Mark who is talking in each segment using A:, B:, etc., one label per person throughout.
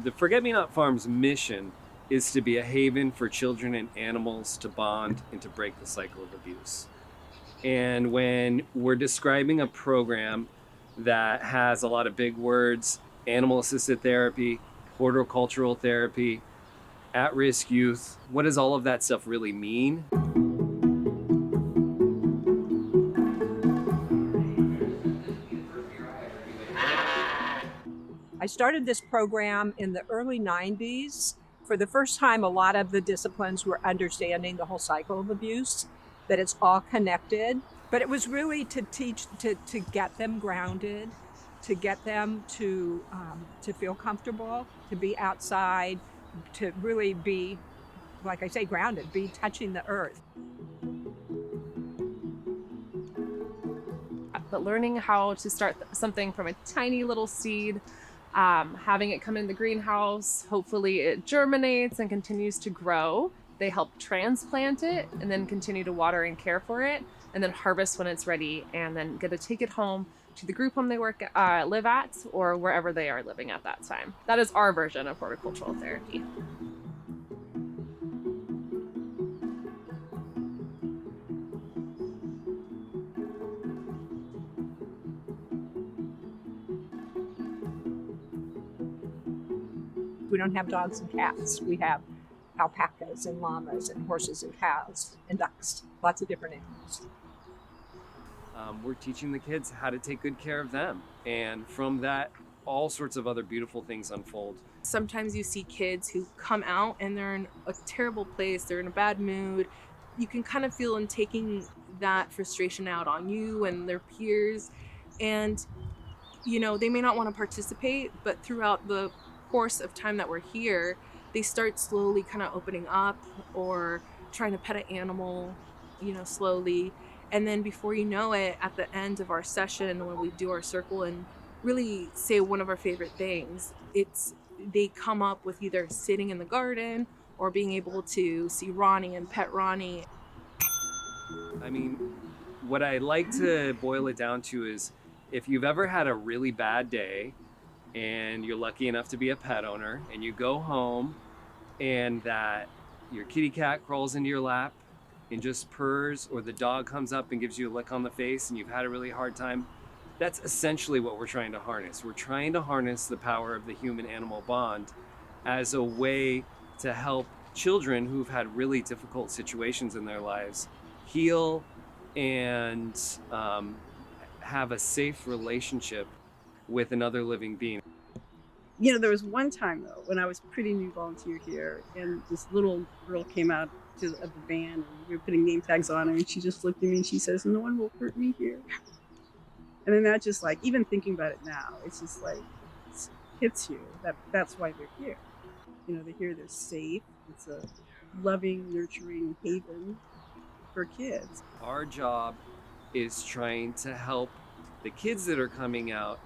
A: The Forget Me Not Farm's mission is to be a haven for children and animals to bond and to break the cycle of abuse. And when we're describing a program that has a lot of big words, animal assisted therapy, horticultural therapy, at risk youth, what does all of that stuff really mean?
B: I started this program in the early 90s. For the first time, a lot of the disciplines were understanding the whole cycle of abuse, that it's all connected. But it was really to teach, to get them grounded, to get them to feel comfortable, to be outside, to really be, like I say, grounded, be touching the earth.
C: But learning how to start something from a tiny little seed, having it come in the greenhouse, hopefully it germinates and continues to grow. They help transplant it and then continue to water and care for it, and then harvest when it's ready, and then get to take it home to the group home they live at, or wherever they are living at that time. That is our version of horticultural therapy.
B: We don't have dogs and cats. We have alpacas and llamas and horses and cows and ducks, lots of different animals.
A: We're teaching the kids how to take good care of them. And from that, all sorts of other beautiful things unfold.
D: Sometimes you see kids who come out and they're in a terrible place, they're in a bad mood. You can kind of feel them taking that frustration out on you and their peers. And, they may not want to participate, but throughout the course of time that we're here, they start slowly kind of opening up or trying to pet an animal, slowly. And then before you know it, at the end of our session, when we do our circle and really say one of our favorite things, they come up with either sitting in the garden or being able to see Ronnie and pet Ronnie.
A: I mean, what I like to boil it down to is if you've ever had a really bad day and you're lucky enough to be a pet owner and you go home and that your kitty cat crawls into your lap and just purrs, or the dog comes up and gives you a lick on the face and you've had a really hard time, that's essentially what we're trying to harness. We're trying to harness the power of the human-animal bond as a way to help children who've had really difficult situations in their lives heal and have a safe relationship with another living being.
E: There was one time though when I was pretty new volunteer here, and this little girl came out of the van, and we were putting name tags on her, and she just looked at me and she says, "No one will hurt me here." And then that just, like, even thinking about it now, it's just like, it hits you that's why they're here. They're here, they're safe. It's a loving, nurturing haven for kids.
A: Our job is trying to help the kids that are coming out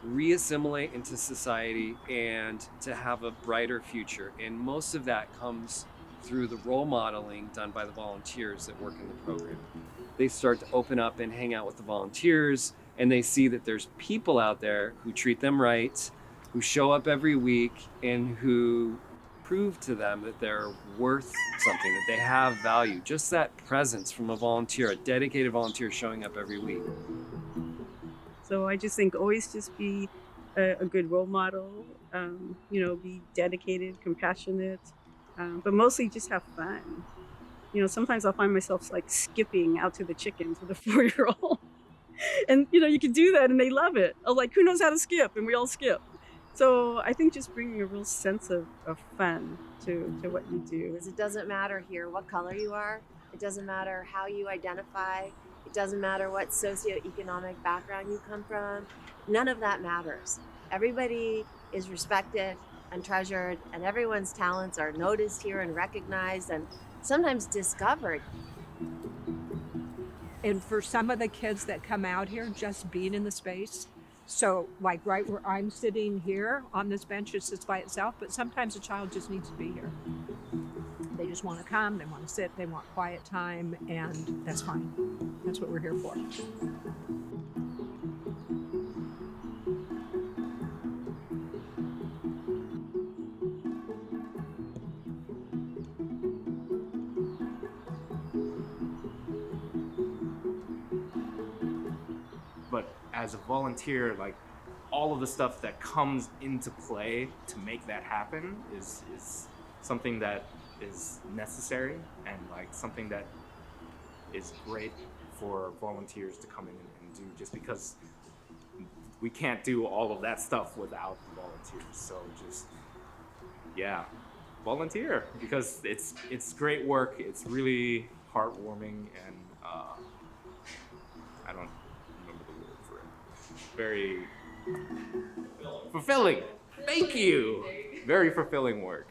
A: reassimilate into society and to have a brighter future. And most of that comes through the role modeling done by the volunteers that work in the program. They start to open up and hang out with the volunteers, and they see that there's people out there who treat them right, who show up every week, and who prove to them that they're worth something, that they have value. Just that presence from a volunteer, a dedicated volunteer showing up every week.
E: So I just think always just be a good role model, be dedicated, compassionate, but mostly just have fun. Sometimes I'll find myself like skipping out to the chickens with a 4-year-old. And, you can do that and they love it. I'm like, who knows how to skip? And we all skip. So I think just bringing a real sense of fun to what you do.
F: It doesn't matter here what color you are. It doesn't matter how you identify. It doesn't matter what socioeconomic background you come from. None of that matters. Everybody is respected and treasured, and everyone's talents are noticed here and recognized and sometimes discovered.
B: And for some of the kids that come out here, just being in the space, so like right where I'm sitting here on this bench, it sits by itself, but sometimes a child just needs to be here. They just want to come, they want to sit, they want quiet time, and that's fine. That's what we're here for.
G: as a volunteer, like all of the stuff that comes into play to make that happen is something that is necessary, and like something that is great for volunteers to come in and do, just because we can't do all of that stuff without the volunteers. So just, yeah, volunteer, because it's great work. It's really heartwarming, and I don't remember the word for it. Very fulfilling. Thank you. Very fulfilling work.